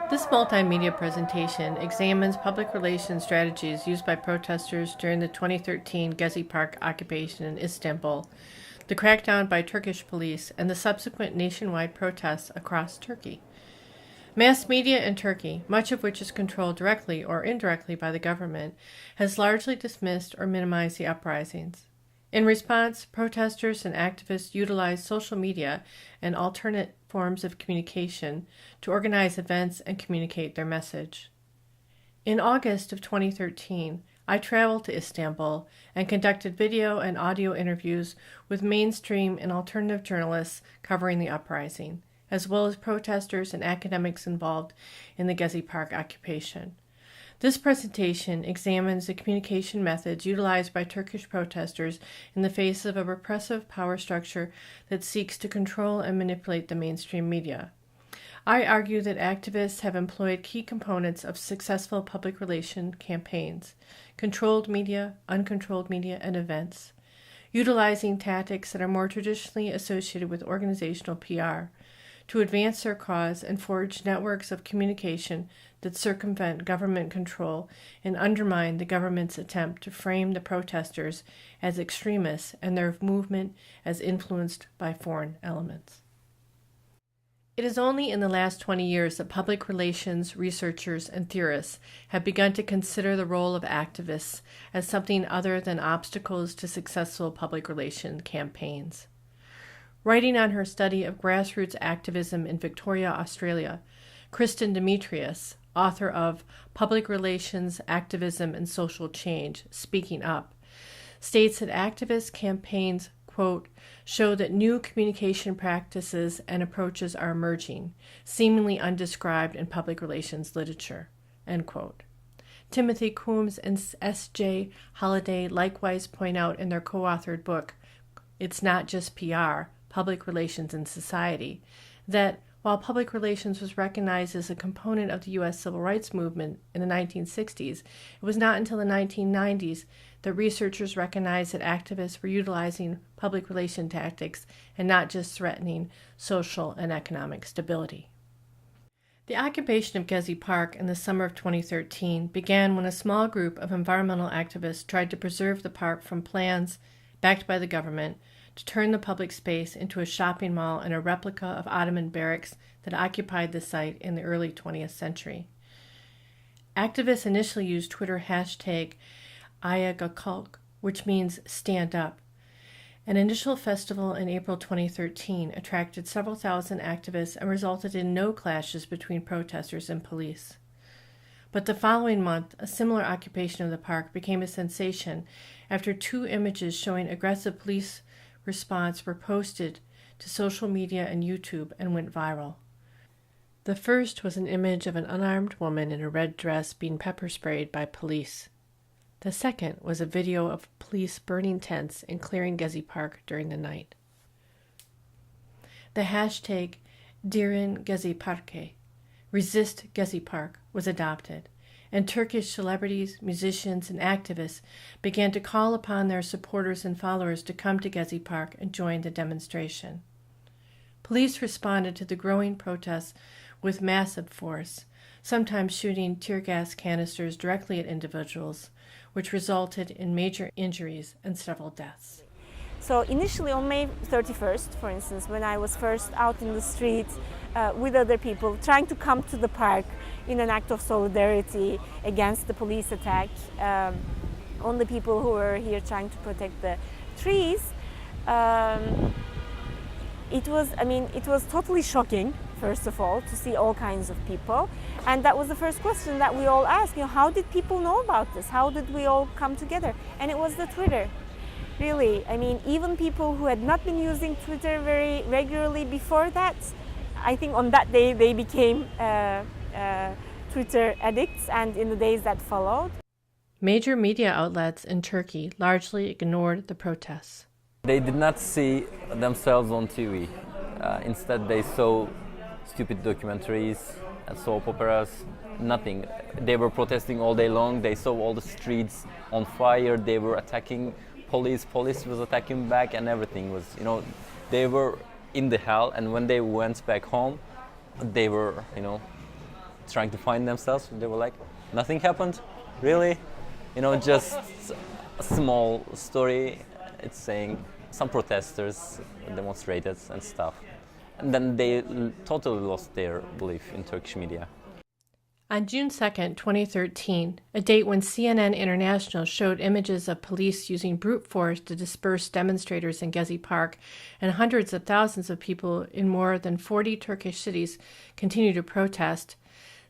This multimedia presentation examines public relations strategies used by protesters during the 2013 Gezi Park occupation in Istanbul, the crackdown by Turkish police, and the subsequent nationwide protests across Turkey. Mass media in Turkey, much of which is controlled directly or indirectly by the government, has largely dismissed or minimized the uprisings. In response, protesters and activists utilized social media and alternate forms of communication to organize events and communicate their message. In August of 2013, I traveled to Istanbul and conducted video and audio interviews with mainstream and alternative journalists covering the uprising, as well as protesters and academics involved in the Gezi Park occupation. This presentation examines the communication methods utilized by Turkish protesters in the face of a repressive power structure that seeks to control and manipulate the mainstream media. I argue that activists have employed key components of successful public relation campaigns: controlled media, uncontrolled media, and events, utilizing tactics that are more traditionally associated with organizational PR to advance their cause and forge networks of communication that circumvent government control and undermine the government's attempt to frame the protesters as extremists and their movement as influenced by foreign elements. It is only in the last 20 years that public relations researchers and theorists have begun to consider the role of activists as something other than obstacles to successful public relations campaigns. Writing on her study of grassroots activism in Victoria, Australia, Kristen Demetrius, author of Public Relations, Activism, and Social Change, Speaking Up, states that activist campaigns, quote, show that new communication practices and approaches are emerging, seemingly undescribed in public relations literature, end quote. Timothy Coombs and S.J. Holliday likewise point out in their co-authored book, It's Not Just PR, Public Relations in Society, that while public relations was recognized as a component of the U.S. civil rights movement in the 1960s, it was not until the 1990s that researchers recognized that activists were utilizing public relation tactics and not just threatening social and economic stability. The occupation of Gezi Park in the summer of 2013 began when a small group of environmental activists tried to preserve the park from plans, backed by the government, to turn the public space into a shopping mall and a replica of Ottoman barracks that occupied the site in the early 20th century. Activists initially used Twitter hashtag Ayagakalk, which means stand up. An initial festival in April 2013 attracted several thousand activists and resulted in no clashes between protesters and police. But the following month, a similar occupation of the park became a sensation after two images showing aggressive police response were posted to social media and YouTube and went viral. The first was an image of an unarmed woman in a red dress being pepper sprayed by police. The second was a video of police burning tents and clearing Gezi Park during the night. The hashtag Dirin Gezi Parke, Resist Gezi Park, was adopted, and Turkish celebrities, musicians, and activists began to call upon their supporters and followers to come to Gezi Park and join the demonstration. Police responded to the growing protests with massive force, sometimes shooting tear gas canisters directly at individuals, which resulted in major injuries and several deaths. So initially on May 31st, for instance, when I was first out in the street with other people trying to come to the park in an act of solidarity against the police attack on the people who were here trying to protect the trees, it was totally shocking, first of all, to see all kinds of people. And that was the first question that we all asked, how did people know about this? How did we all come together? And it was the Twitter. Really, even people who had not been using Twitter very regularly before that, I think on that day they became Twitter addicts, and in the days that followed. Major media outlets in Turkey largely ignored the protests. They did not see themselves on TV. Instead, they saw stupid documentaries and soap operas, nothing. They were protesting all day long. They saw all the streets on fire. They were attacking police was attacking back, and everything was, they were in the hell. And when they went back home, they were, trying to find themselves. They were like, nothing happened, really? Just a small story. It's saying some protesters demonstrated and stuff. And then they totally lost their belief in Turkish media. On June 2nd, 2013, a date when CNN International showed images of police using brute force to disperse demonstrators in Gezi Park, and hundreds of thousands of people in more than 40 Turkish cities continue to protest,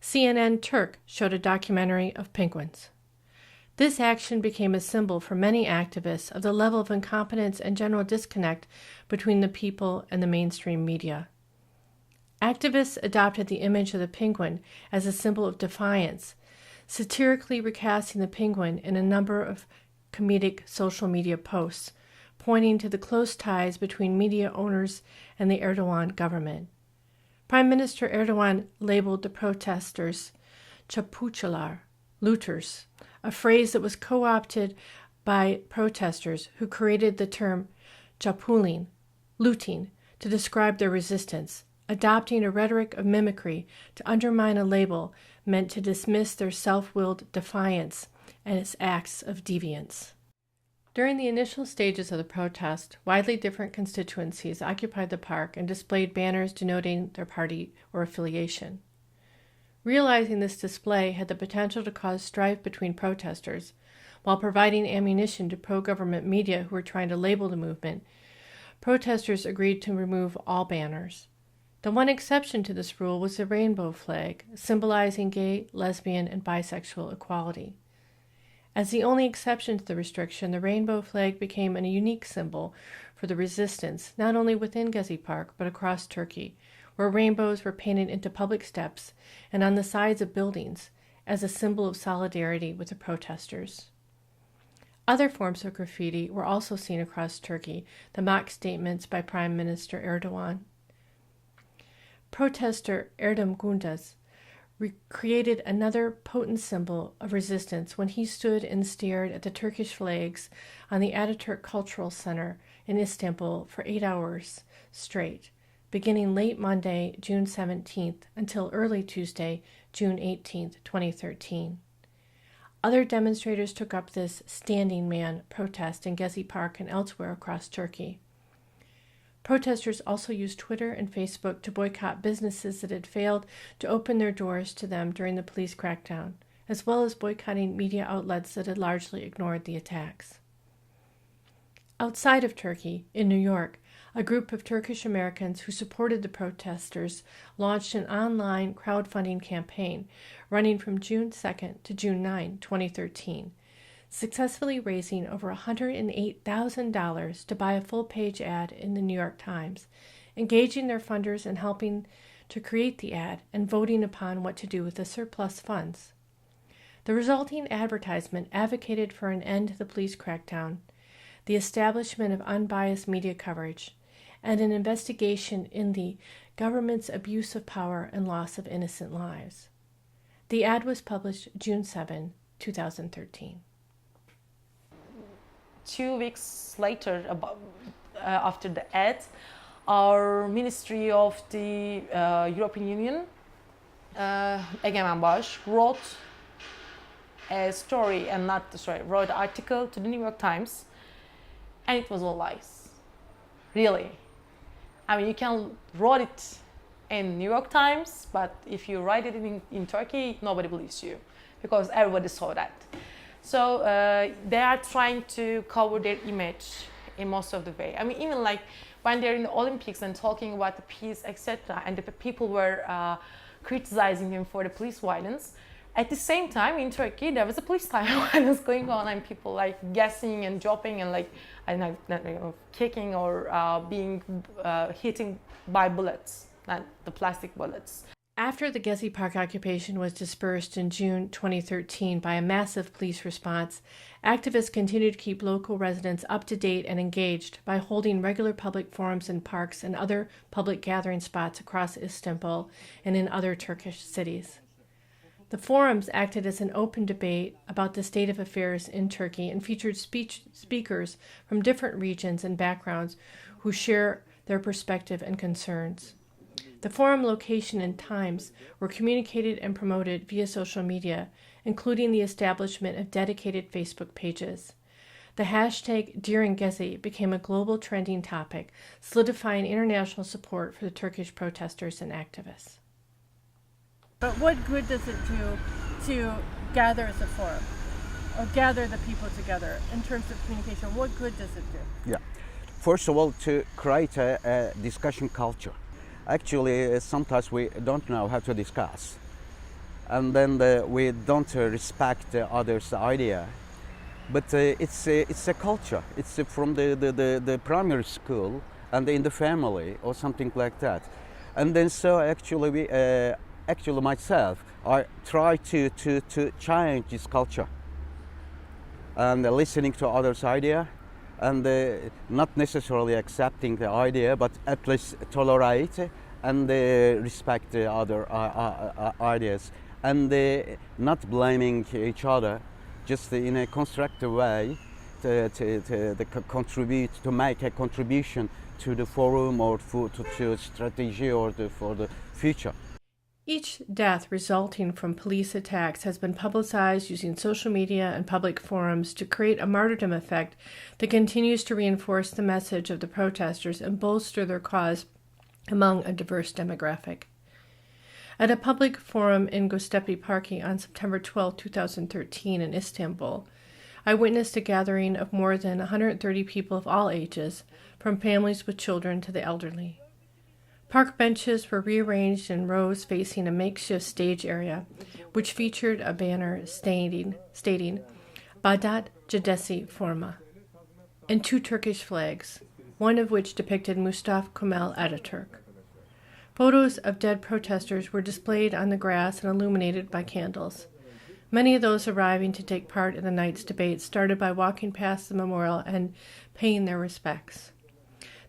CNN Turk showed a documentary of penguins. This action became a symbol for many activists of the level of incompetence and general disconnect between the people and the mainstream media. Activists adopted the image of the penguin as a symbol of defiance, satirically recasting the penguin in a number of comedic social media posts, pointing to the close ties between media owners and the Erdogan government. Prime Minister Erdogan labeled the protesters "çapuçalar," looters, a phrase that was co-opted by protesters who created the term "çapulin," looting, to describe their resistance, adopting a rhetoric of mimicry to undermine a label meant to dismiss their self-willed defiance and its acts of deviance. During the initial stages of the protest, widely different constituencies occupied the park and displayed banners denoting their party or affiliation. Realizing this display had the potential to cause strife between protesters, while providing ammunition to pro-government media who were trying to label the movement, protesters agreed to remove all banners. The one exception to this rule was the rainbow flag, symbolizing gay, lesbian, and bisexual equality. As the only exception to the restriction, the rainbow flag became a unique symbol for the resistance, not only within Gezi Park, but across Turkey, where rainbows were painted into public steps and on the sides of buildings as a symbol of solidarity with the protesters. Other forms of graffiti were also seen across Turkey, the mock statements by Prime Minister Erdogan. Protester Erdem Gündüz created another potent symbol of resistance when he stood and stared at the Turkish flags on the Ataturk Cultural Center in Istanbul for 8 hours straight, beginning late Monday, June 17th, until early Tuesday, June 18th, 2013. Other demonstrators took up this standing man protest in Gezi Park and elsewhere across Turkey. Protesters also used Twitter and Facebook to boycott businesses that had failed to open their doors to them during the police crackdown, as well as boycotting media outlets that had largely ignored the attacks. Outside of Turkey, in New York, a group of Turkish Americans who supported the protesters launched an online crowdfunding campaign running from June 2nd to June 9, 2013, successfully raising over $108,000 to buy a full-page ad in the New York Times, engaging their funders in helping to create the ad and voting upon what to do with the surplus funds. The resulting advertisement advocated for an end to the police crackdown, the establishment of unbiased media coverage, and an investigation in the government's abuse of power and loss of innocent lives. The ad was published June 7, 2013. 2 weeks later, after the ad, our Ministry of the European Union, Egemen Baş, wrote a story, wrote an article to the New York Times, and it was all lies. Really. I mean, you can write it in New York Times, but if you write it in Turkey, nobody believes you, because everybody saw that. So they are trying to cover their image in most of the way. I mean, even like when they're in the Olympics and talking about the peace, etc., and the people were criticizing them for the police violence. At the same time, in Turkey, there was a police violence going on, and people like guessing and jumping and like kicking or being hitting by bullets, not the plastic bullets. After the Gezi Park occupation was dispersed in June 2013 by a massive police response, activists continued to keep local residents up to date and engaged by holding regular public forums in parks and other public gathering spots across Istanbul and in other Turkish cities. The forums acted as an open debate about the state of affairs in Turkey and featured speakers from different regions and backgrounds who share their perspective and concerns. The forum location and times were communicated and promoted via social media, including the establishment of dedicated Facebook pages. The hashtag During Gezi became a global trending topic, solidifying international support for the Turkish protesters and activists. But what good does it do to gather as a forum or gather the people together in terms of communication? What good does it do? Yeah. First of all, to create a discussion culture. Actually, sometimes we don't know how to discuss. And then we don't respect the other's idea. But it's a culture. It's from the primary school and in the family or something like that. And then so actually actually myself, I try to change this culture and listening to others' idea and not necessarily accepting the idea, but at least tolerate and respect the other ideas and not blaming each other, just in a constructive way to contribute, to make a contribution to the forum or to strategy or for the future. Each death resulting from police attacks has been publicized using social media and public forums to create a martyrdom effect that continues to reinforce the message of the protesters and bolster their cause among a diverse demographic. At a public forum in Göztepe Parki on September 12, 2013 in Istanbul, I witnessed a gathering of more than 130 people of all ages, from families with children to the elderly. Park benches were rearranged in rows facing a makeshift stage area, which featured a banner stating Badat Cedesi Forma, and two Turkish flags, one of which depicted Mustafa Kemal Ataturk. Photos of dead protesters were displayed on the grass and illuminated by candles. Many of those arriving to take part in the night's debate started by walking past the memorial and paying their respects.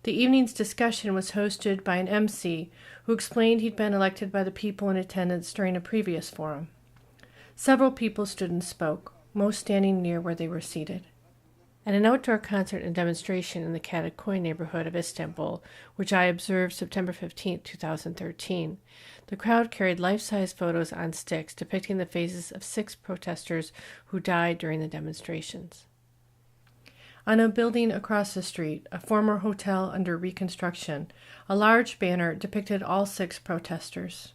The evening's discussion was hosted by an MC who explained he'd been elected by the people in attendance during a previous forum. Several people stood and spoke, most standing near where they were seated. At an outdoor concert and demonstration in the Katakoy neighborhood of Istanbul, which I observed September 15, 2013, the crowd carried life-size photos on sticks depicting the faces of 6 protesters who died during the demonstrations. On a building across the street, a former hotel under reconstruction, a large banner depicted all 6 protesters.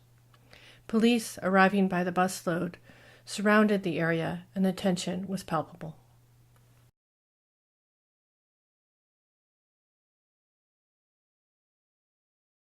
Police, arriving by the busload, surrounded the area, and the tension was palpable.